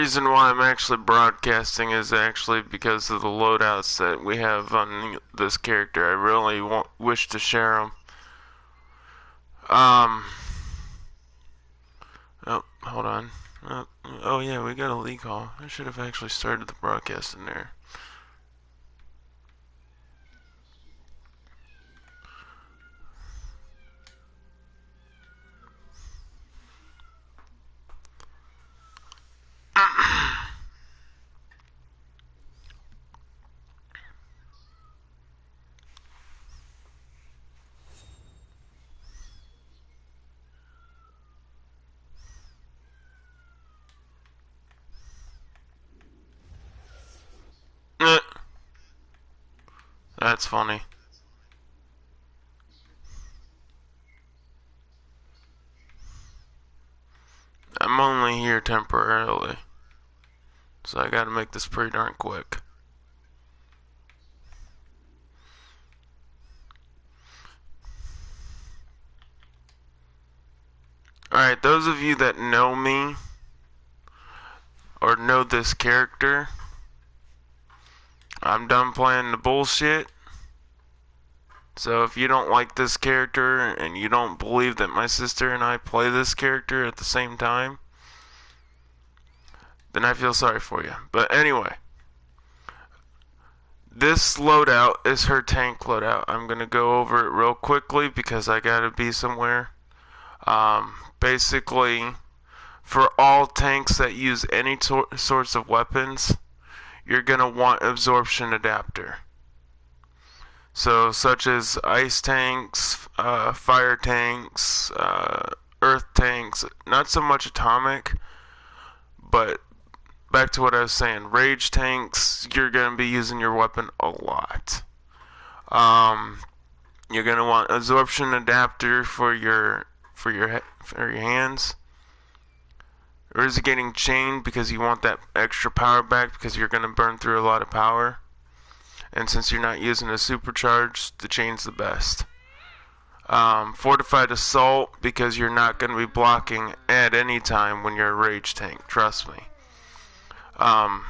reason why I'm actually broadcasting is actually because of the loadouts that we have on this character. I really wish to share them. Oh, hold on. Oh yeah, we got a leak call. I should have actually started the broadcast in there. That's funny. I'm only here temporarily, so I gotta make this pretty darn quick. Alright, those of you that know me, or know this character, I'm done playing the bullshit. So if you don't like this character, and you don't believe that my sister and I play this character at the same time, then I feel sorry for you. But anyway, this loadout is her tank loadout. I'm gonna go over it real quickly because I gotta be somewhere. Basically, for all tanks that use any sorts of weapons, you're gonna want absorption adapter. So, such as ice tanks, fire tanks, earth tanks, not so much atomic, but back to what I was saying, rage tanks, you're going to be using your weapon a lot. You're going to want absorption adapter for your hands. Resigating chain because you want that extra power back because you're going to burn through a lot of power. And since you're not using a supercharge, the chain's the best. Fortified assault because you're not going to be blocking at any time when you're a rage tank. Trust me. I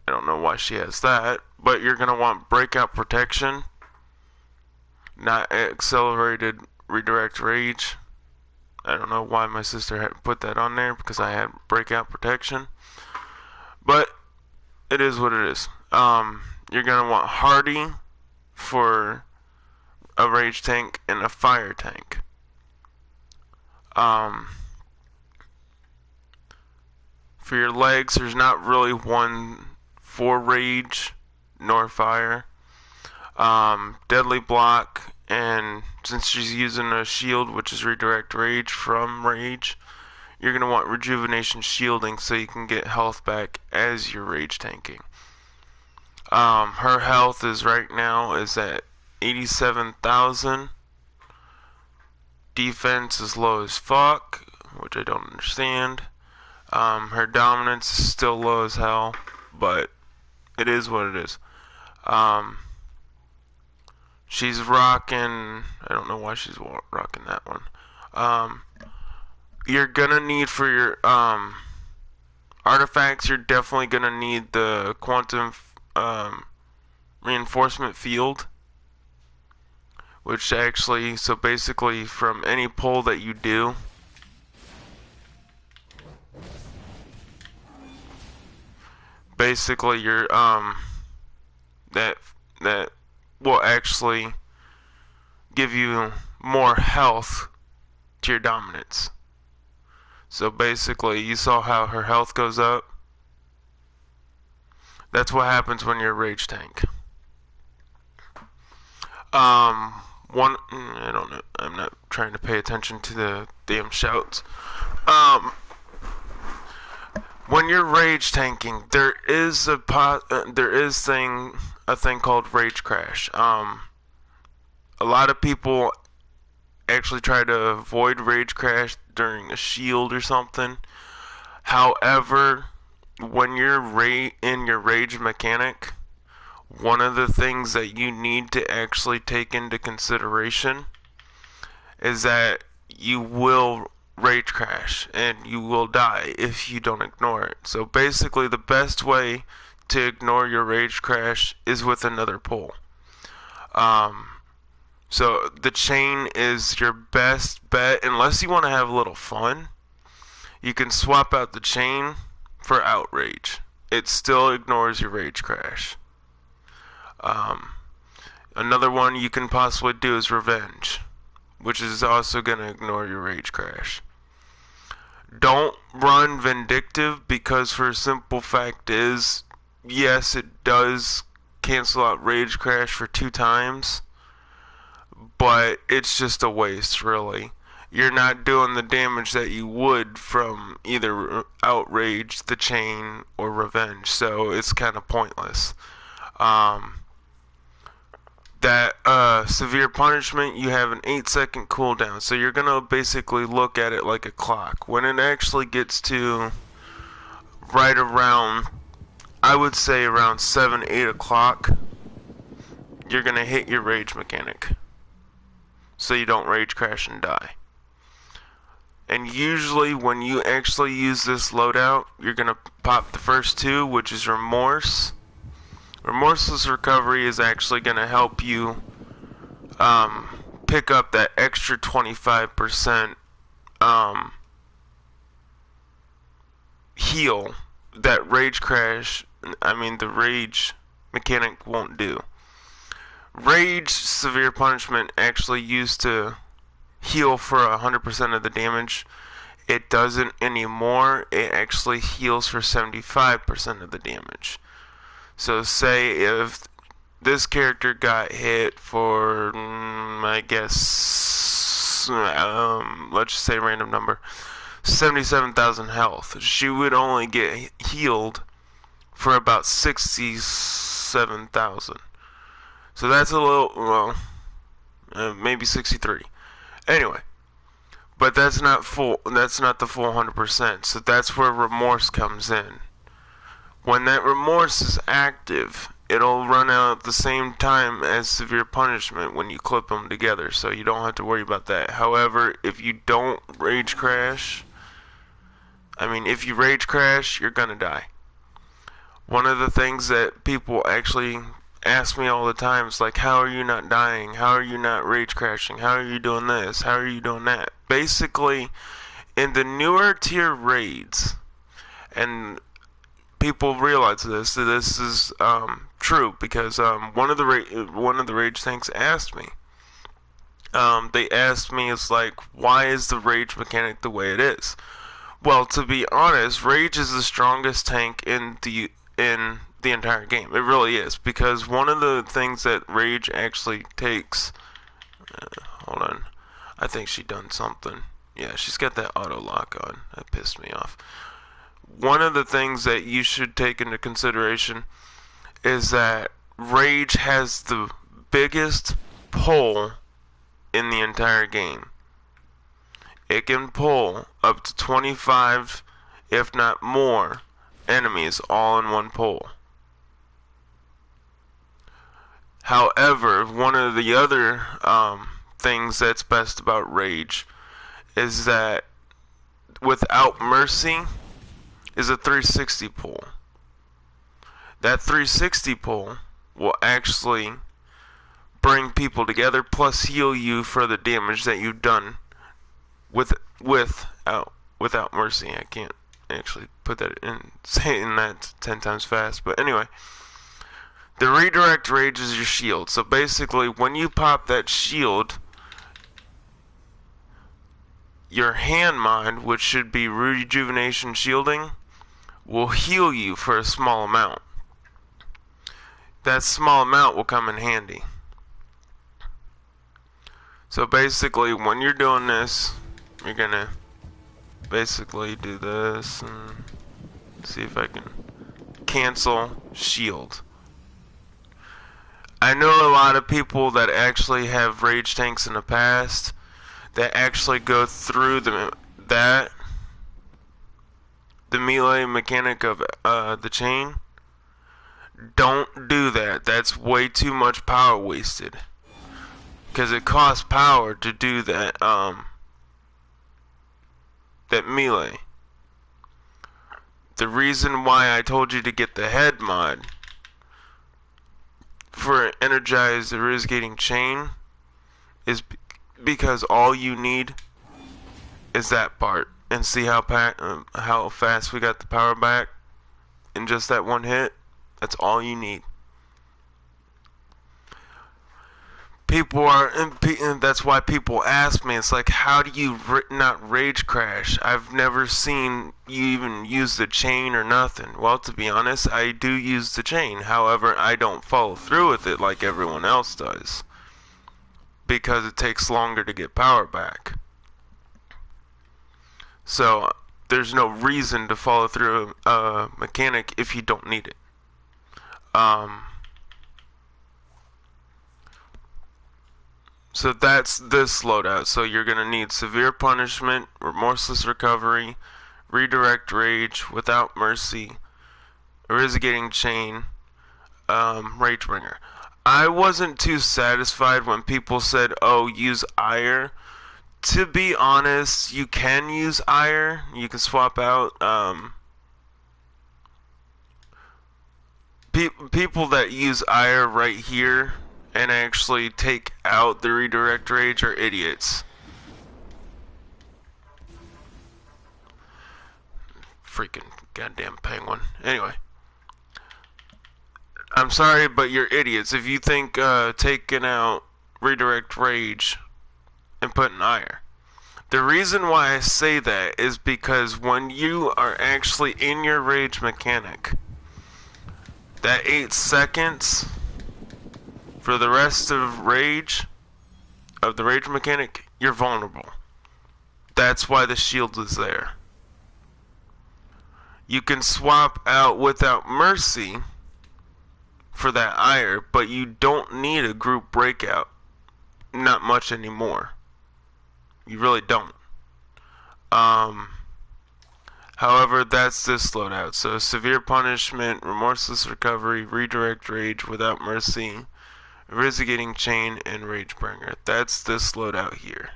don't know why she has that, but you're going to want breakout protection, not accelerated redirect rage. I don't know why my sister had put that on there because I had breakout protection, but it is what it is. You're going to want hardy for a rage tank and a fire tank. For your legs, there's not really one for rage nor fire. Deadly block, and since she's using a shield, which is redirect rage from rage, you're going to want rejuvenation shielding so you can get health back as you're rage tanking. Her health is right now is at 87,000. Defense is low as fuck, which I don't understand. Her dominance is still low as hell, but it is what it is. She's rocking, I don't know why she's rocking that one. You're gonna need for your artifacts, you're definitely gonna need the quantum reinforcement field, which actually, so basically from any pull that you do, basically you're that will actually give you more health to your dominance. So basically, you saw how her health goes up. That's what happens when you're a rage tank. I don't know. I'm not trying to pay attention to the damn shouts. When you're rage tanking, there is a thing called rage crash. A lot of people actually try to avoid rage crash during a shield or something. However, when you're in your rage mechanic, one of the things that you need to actually take into consideration is that you will rage crash, and you will die if you don't ignore it. So basically, the best way to ignore your rage crash is with another pull. So the chain is your best bet, unless you want to have a little fun. You can swap out the chain for outrage. It still ignores your rage crash. Another one you can possibly do is revenge, which is also going to ignore your rage crash. Don't run vindictive, because for a simple fact is, yes, it does cancel out rage crash for 2 times, but it's just a waste, really. You're not doing the damage that you would from either outrage, the chain, or revenge, so it's kind of pointless. That severe punishment, you have an 8-second cooldown, so you're gonna basically look at it like a clock. When it actually gets to right around, I would say around 7-8 o'clock, you're gonna hit your rage mechanic, so you don't rage crash and die. And usually when you actually use this loadout, you're gonna pop the first 2, which is remorse. Remorseless recovery is actually going to help you pick up that extra 25% heal that rage crash, the rage mechanic won't do. Rage severe punishment actually used to heal for 100% of the damage. It doesn't anymore. It actually heals for 75% of the damage. So say if this character got hit for, I guess, let's just say a random number, 77,000 health, she would only get healed for about 67,000. So that's a little, well, maybe 63. Anyway, but that's not full. That's not the full 100%. So that's where remorse comes in. When that remorse is active, it'll run out at the same time as severe punishment when you clip them together, so you don't have to worry about that. However, if you don't rage crash, if you rage crash, you're gonna die. One of the things that people actually ask me all the time is like, how are you not dying? How are you not rage crashing? How are you doing this? How are you doing that? Basically, in the newer tier raids, and people realize this. So this is true, because one of the rage tanks asked me. They asked me, it's like, why is the rage mechanic the way it is? Well, to be honest, rage is the strongest tank in the entire game. It really is, because one of the things that rage actually takes. Hold on, I think she done something. Yeah, she's got that auto lock on. That pissed me off. One of the things that you should take into consideration is that rage has the biggest pull in the entire game. It can pull up to 25, if not more, enemies all in one pull. However, one of the other things that's best about rage is that without mercy is a 360 pull. That 360 pull will actually bring people together, plus heal you for the damage that you've done without mercy. I can't actually put that in, saying that 10 times fast, but anyway. The redirect rage is your shield. So basically, when you pop that shield, your hand mod, which should be rejuvenation shielding, will heal you for a small amount. That small amount will come in handy. So basically, when you're doing this, you're gonna basically do this and see if I can cancel shield. I know a lot of people that actually have rage tanks in the past that actually go through the melee mechanic of the chain. Don't do that. That's way too much power wasted, because it costs power to do that that melee. The reason why I told you to get the head mod for Energized Irrigating Chain is because all you need is that part. And see how fast we got the power back in just that one hit? That's all you need. And that's why people ask me, it's like, how do you not rage crash? I've never seen you even use the chain or nothing. Well, to be honest, I do use the chain. However, I don't follow through with it like everyone else does, because it takes longer to get power back. So there's no reason to follow through a mechanic if you don't need it. So that's this loadout. So you're going to need Severe Punishment, Remorseless Recovery, Redirect Rage, Without Mercy, Irrigating Chain, Ragebringer. I wasn't too satisfied when people said, oh, use Ire. To be honest, you can use Ire. You can swap out people that use Ire right here and actually take out the Redirect Rage are idiots. Freaking goddamn penguin. Anyway. I'm sorry, but you're idiots if you think taking out Redirect Rage and putting Ire. The reason why I say that is because when you are actually in your rage mechanic, that 8 seconds for the rest of the rage mechanic, you're vulnerable. That's why the shield is there. You can swap out Without Mercy for that Ire, but you don't need a group breakout. Not much anymore. You really don't. However, that's this loadout. So Severe Punishment, Remorseless Recovery, Redirect Rage, Without Mercy, Irrigating Chain, and Ragebringer. That's this loadout here.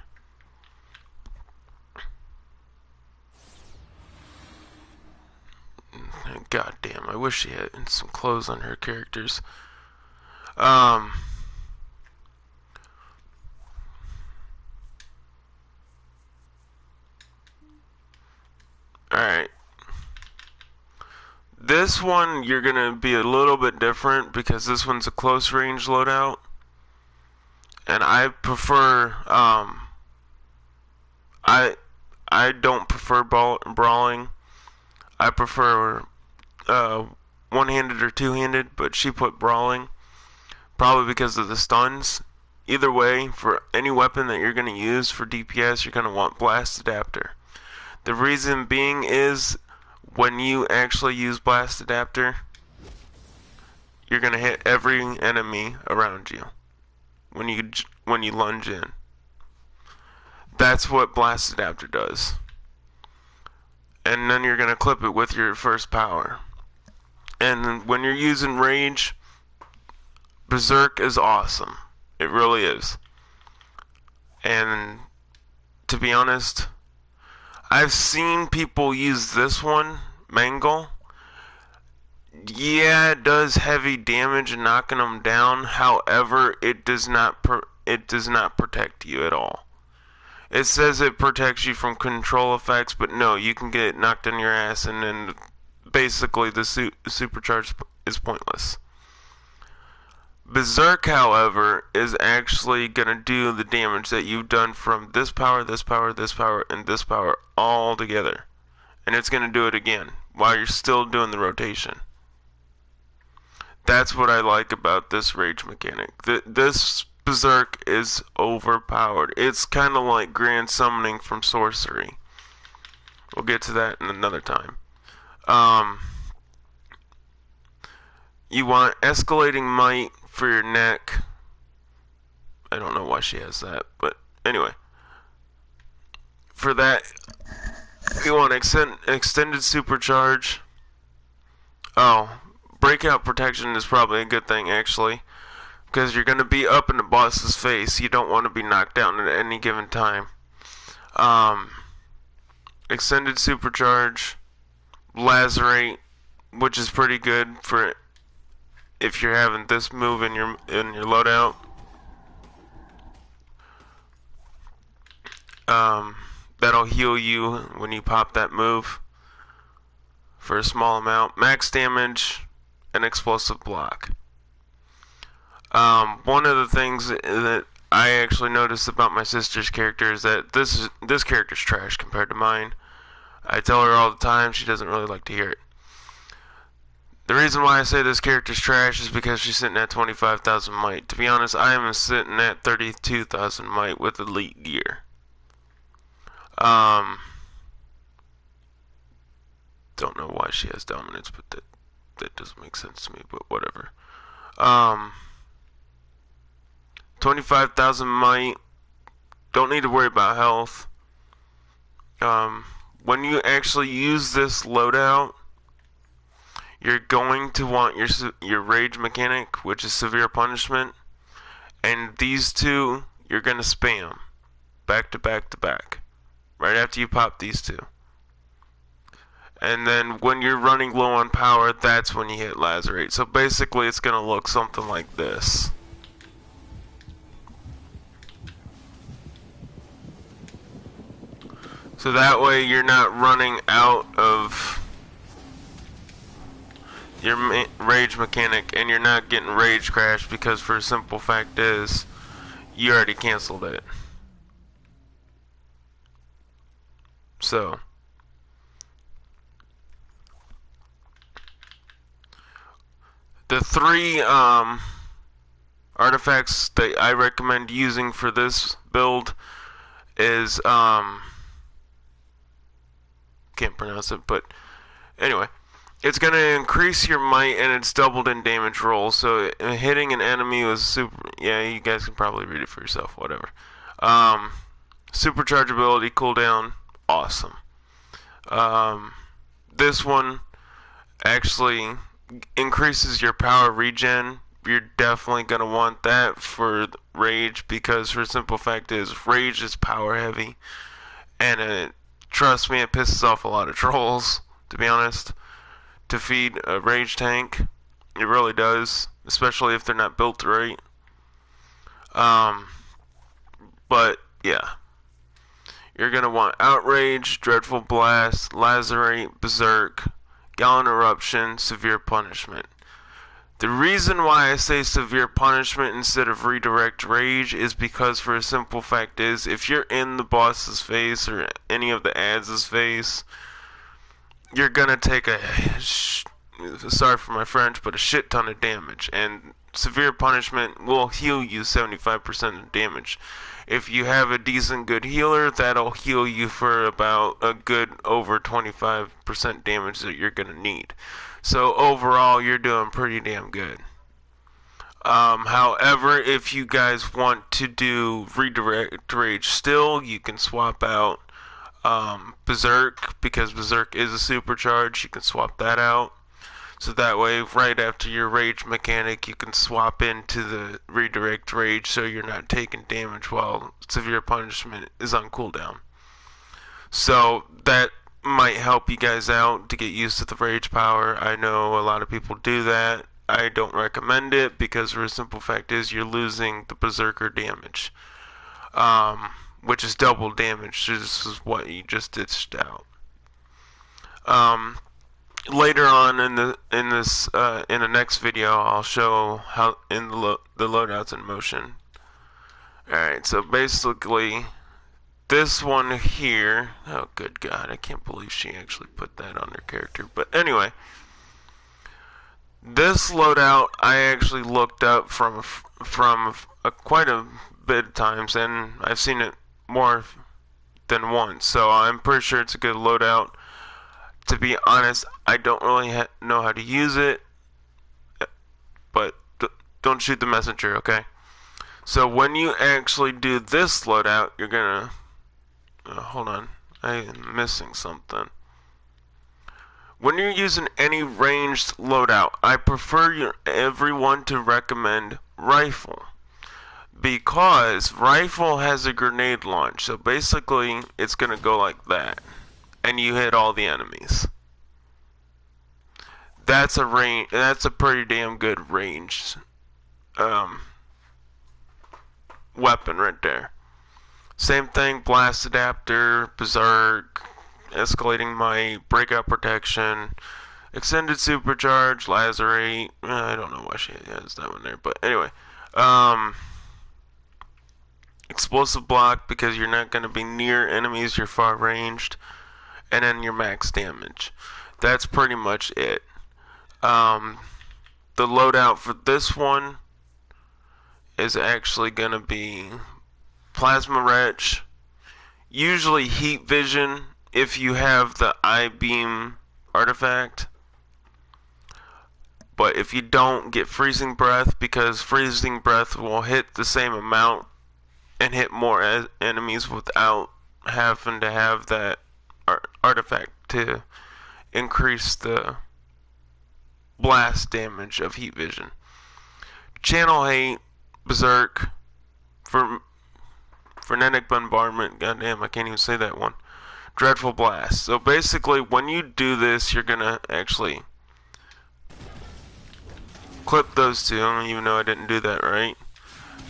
God damn, I wish she had some clothes on her characters. Alright. This one, you're gonna be a little bit different because this one's a close range loadout. And I prefer, I don't prefer brawling. I prefer one-handed or two-handed, but she put brawling, probably because of the stuns. Either way, for any weapon that you're going to use for DPS, you're going to want Blast Adapter. The reason being is, when you actually use Blast Adapter, you're going to hit every enemy around you when you lunge in. That's what Blast Adapter does. And then you're going to clip it with your first power. And when you're using Rage, Berserk is awesome. It really is. And to be honest, I've seen people use this one, Mangle. Yeah, it does heavy damage and knocking them down. However, it does not protect you at all. It says it protects you from control effects, but no, you can get knocked on your ass, and then basically the supercharge is pointless. Berserk, however, is actually going to do the damage that you've done from this power, this power, this power, and this power all together. And it's going to do it again while you're still doing the rotation. That's what I like about this rage mechanic. This Berserk is overpowered. It's kind of like Grand Summoning from Sorcery. We'll get to that in another time. You want Escalating Might for your neck. I don't know why she has that, but anyway. For that, you want Extended Supercharge. Oh, Breakout Protection is probably a good thing, actually. Because you're going to be up in the boss's face. You don't want to be knocked down at any given time. extended supercharge, lacerate, which is pretty good for if you're having this move in your loadout. That'll heal you when you pop that move for a small amount. Max damage and explosive block. One of the things that I actually noticed about my sister's character is that this character's trash compared to mine. I tell her all the time, she doesn't really like to hear it. The reason why I say this character's trash is because she's sitting at 25,000 might. To be honest, I am sitting at 32,000 might with elite gear. Don't know why she has dominance, but that doesn't make sense to me, but whatever. 25,000 might. Don't need to worry about health. When you actually use this loadout, you're going to want your rage mechanic, which is severe punishment, and these two you're going to spam back to back to back right after you pop these two. And then when you're running low on power, that's when you hit lacerate. So basically it's going to look something like this. So that way you're not running out of your rage mechanic and you're not getting rage crash, because for a simple fact is you already canceled it. So the three artifacts that I recommend using for this build is can't pronounce it, but anyway, it's going to increase your might and it's doubled in damage roll. So hitting an enemy was super. Yeah, you guys can probably read it for yourself. Whatever. Supercharge ability cooldown, awesome. This one actually increases your power regen. You're definitely going to want that for rage, because for a simple fact is rage is power heavy, and trust me, it pisses off a lot of trolls, to be honest, to feed a rage tank. It really does, especially if they're not built right. But yeah, you're going to want Outrage, Dreadful Blast, Lacerate, Berserk, Gallon Eruption, Severe Punishment. The reason why I say Severe Punishment instead of Redirect Rage is because for a simple fact is, if you're in the boss's face or any of the ads' face, you're gonna take sorry for my French, but a shit ton of damage, and Severe Punishment will heal you 75% of damage. If you have a decent good healer, that'll heal you for about a good over 25% damage that you're gonna need. So overall, you're doing pretty damn good. However, if you guys want to do Redirect Rage still, you can swap out Berserk, because Berserk is a supercharge. You can swap that out. So that way, right after your Rage mechanic, you can swap into the Redirect Rage, so you're not taking damage while Severe Punishment is on cooldown. So that might help you guys out to get used to the rage power. I know a lot of people do that. I don't recommend it, because for a simple fact is you're losing the berserker damage, which is double damage. This is what you just ditched out. Later on in the next video, I'll show how in the loadouts in motion. Alright, so basically this one here, oh good god, I can't believe she actually put that on her character. But anyway, this loadout I actually looked up from quite a bit of times, and I've seen it more than once, so I'm pretty sure it's a good loadout. To be honest, I don't really know how to use it, but don't shoot the messenger, okay? So when you actually do this loadout, you're gonna hold on, I am missing something. When you're using any ranged loadout, I prefer everyone to recommend rifle, because rifle has a grenade launch. So basically, it's gonna go like that, and you hit all the enemies. That's a range. That's a pretty damn good ranged weapon right there. Same thing, blast adapter, berserk, escalating might, breakout protection, extended supercharge, lacerate. I don't know why she has that one there, but anyway. Explosive block because you're not going to be near enemies, you're far ranged, and then your max damage. That's pretty much it. The loadout for this one is actually going to be Plasma Wretch, usually Heat Vision if you have the I-Beam artifact, but if you don't, get Freezing Breath, because Freezing Breath will hit the same amount and hit more enemies without having to have that artifact to increase the blast damage of Heat Vision. Channel Hate, Berserk, Frenetic Bombardment, goddamn, I can't even say that one. Dreadful Blast. So basically, when you do this, you're gonna actually clip those two, even though I didn't do that right.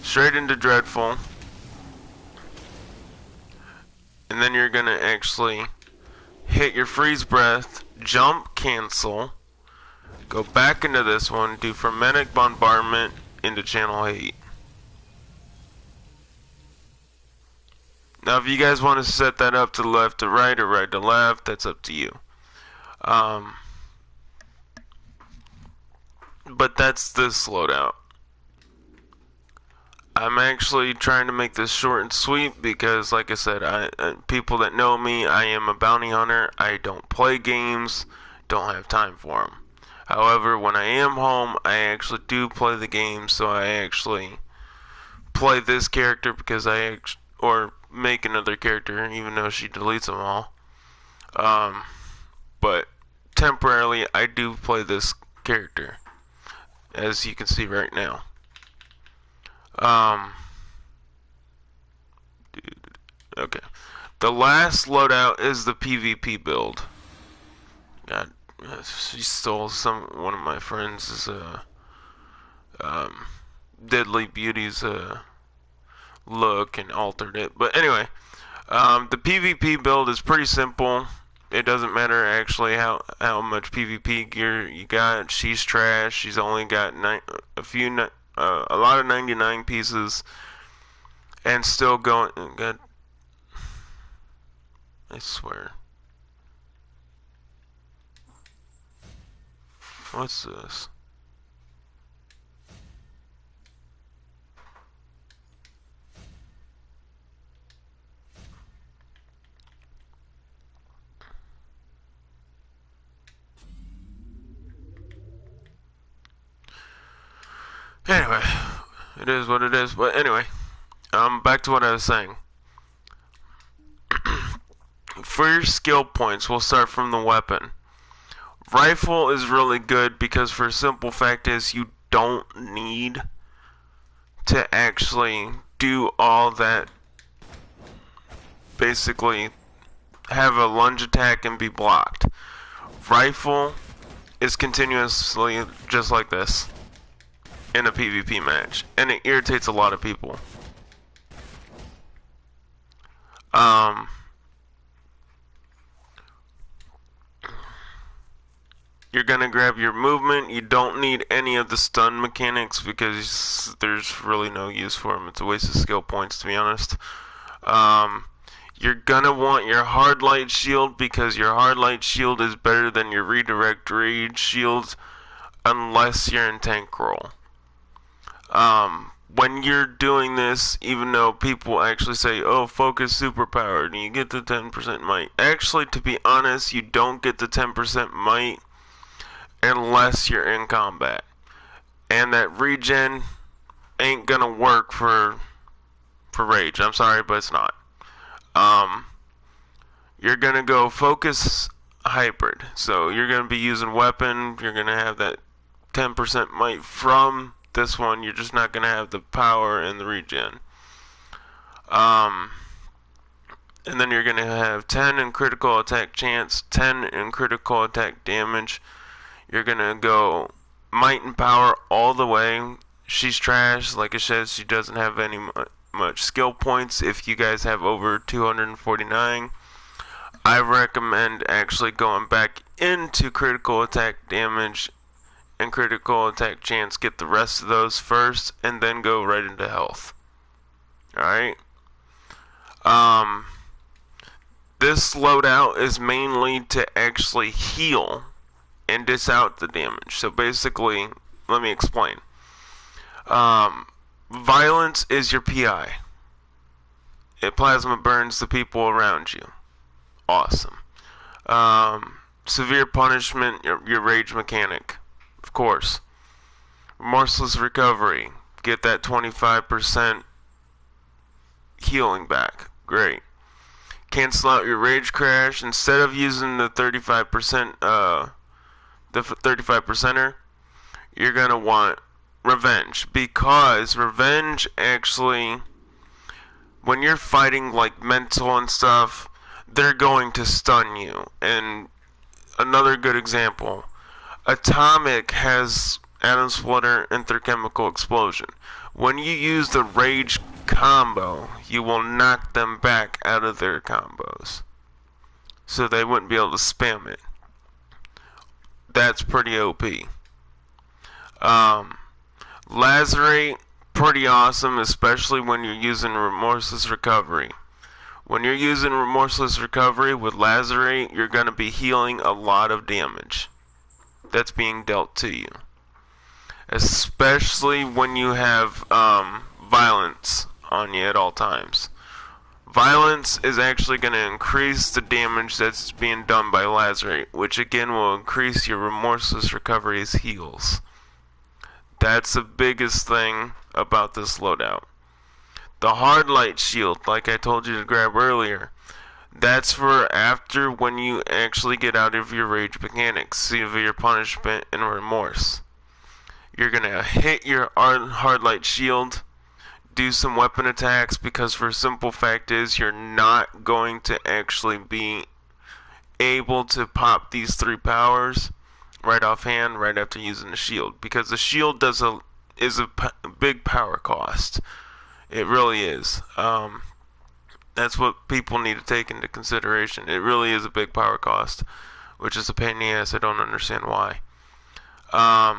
Straight into Dreadful. And then you're gonna actually hit your Freeze Breath, jump, cancel, go back into this one, do Frenetic Bombardment into Channel Hate. Now, if you guys want to set that up to left to right or right to left, that's up to you. But that's this loadout. I'm actually trying to make this short and sweet because, like I said, people that know me, I am a bounty hunter. I don't play games, don't have time for them. However, when I am home, I actually do play the game, so I actually play this character because or make another character, even though she deletes them all. But temporarily, I do play this character, as you can see right now. Okay. The last loadout is the PvP build. God, she stole one of my friends' Deadly Beauty's look and altered it. But anyway, the PvP build is pretty simple. It doesn't matter actually how much PvP gear you got. She's trash. She's only got a lot of 99 pieces, and still going. God, I swear. What's this? Anyway, it is what it is. But anyway, back to what I was saying. For your skill points, we'll start from the weapon. Rifle is really good because, for a simple fact, is you don't need to actually do all that. Basically, have a lunge attack and be blocked. Rifle is continuously just like this in a PvP match, and it irritates a lot of people. You're gonna grab your movement. You don't need any of the stun mechanics because there's really no use for them. It's a waste of skill points, to be honest. You're gonna want your hard light shield because your hard light shield is better than your redirect rage shield unless you're in tank roll. When you're doing this, even though people actually say, oh, focus superpowered and you get the 10% might. Actually, to be honest, you don't get the 10% might unless you're in combat. And that regen ain't gonna work for rage. I'm sorry, but it's not. You're gonna go focus hybrid. So you're gonna be using weapon, you're gonna have that 10% might from this one, you're just not gonna have the power and the regen. And then you're going to have 10 in critical attack chance, 10 in critical attack damage. You're going to go might and power all the way. She's trash. Like I said, she doesn't have any much skill points. If you guys have over 249, I recommend actually going back into critical attack damage and critical attack chance. Get the rest of those first, and then go right into health. Alright? This loadout is mainly to actually heal and dish out the damage. So basically, let me explain. Violence is your PI. It plasma burns the people around you. Awesome. Severe punishment, your rage mechanic. Of course. Remorseless recovery. Get that 25% healing back. Great. Cancel out your rage crash. Instead of using the 35%, the 35%er, you're gonna want revenge, because revenge actually, when you're fighting like mental and stuff, they're going to stun you. And another good example, Atomic has Atom Splitter and Chemical Explosion. When you use the rage combo, you will knock them back out of their combos, so they wouldn't be able to spam it. That's pretty OP. Lacerate, pretty awesome, especially when you're using Remorseless Recovery. When you're using Remorseless Recovery with Lacerate, you're going to be healing a lot of damage that's being dealt to you. Especially when you have Violence on you at all times. Violence is actually going to increase the damage that's being done by Lacerate, which again will increase your Remorseless Recovery's heals. That's the biggest thing about this loadout. The Hard Light Shield, like I told you to grab earlier, that's for after when you actually get out of your rage mechanics, severe punishment, and remorse. You're going to hit your Hard Light Shield, do some weapon attacks, because for a simple fact is you're not going to actually be able to pop these 3 powers right offhand right after using the shield, because the shield is a big power cost. It really is. That's what people need to take into consideration. It really is a big power cost, which is a pain in the ass. I don't understand why. I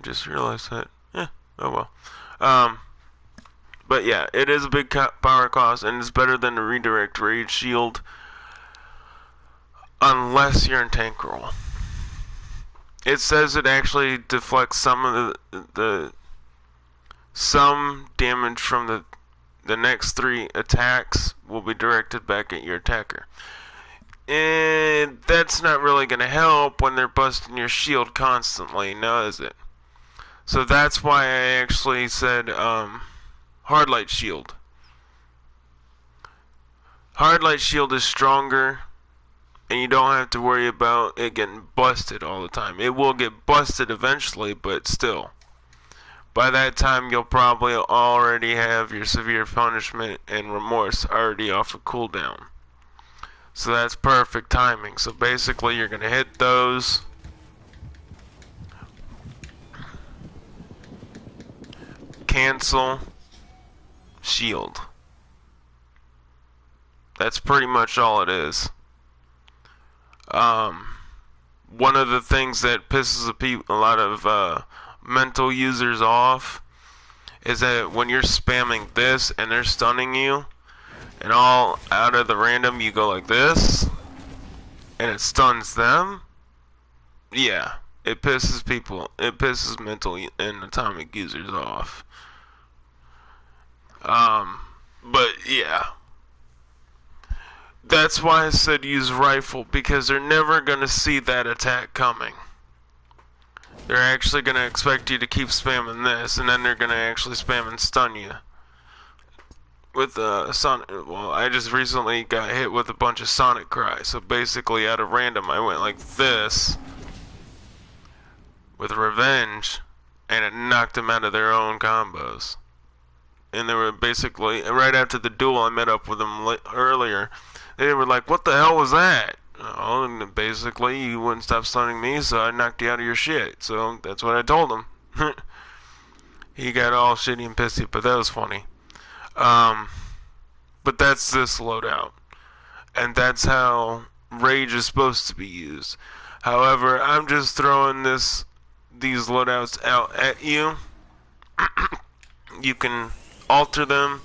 just realized that. Oh well. But yeah, it is a big power cost, and it's better than the redirect rage shield, unless you're in tank roll. It says it actually deflects some of some damage from the next 3 attacks will be directed back at your attacker. And that's not really going to help when they're busting your shield constantly, now is it? So that's why I actually said Hard Light Shield. Hard Light Shield is stronger, and you don't have to worry about it getting busted all the time. It will get busted eventually, but still. By that time, you'll probably already have your severe punishment and remorse already off of cooldown. So that's perfect timing. So basically, you're going to hit those. Cancel. Shield. That's pretty much all it is. One of the things that pisses a lot of mental users off is that when you're spamming this and they're stunning you, and all out of the random you go like this, and it stuns them. Yeah, it pisses mental and atomic users off. But yeah. That's why I said use rifle, because they're never going to see that attack coming. They're actually going to expect you to keep spamming this, and then they're going to actually spam and stun you. With Sonic, well, I just recently got hit with a bunch of Sonic Cry, so basically out of random I went like this with Revenge, and it knocked them out of their own combos. And they were basically, right after the duel, I met up with them earlier. They were like, "What the hell was that?" Oh, and basically, you wouldn't stop stunning me, so I knocked you out of your shit. So that's what I told him. He got all shitty and pissy, but that was funny. Um, but that's this loadout, and that's how rage is supposed to be used. However, I'm just throwing these loadouts out at you. You can alter them.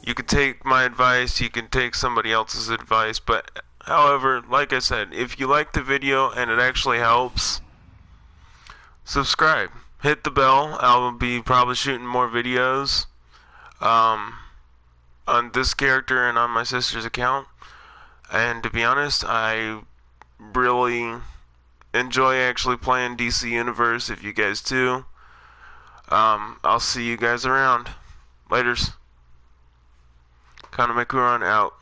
You can take my advice, you can take somebody else's advice, but however, like I said, if you like the video and it actually helps, subscribe. Hit the bell. I'll be probably shooting more videos um, on this character and on my sister's account. And to be honest, I really enjoy actually playing DC Universe. If you guys do, I'll see you guys around. Laters. Kanamakuran out.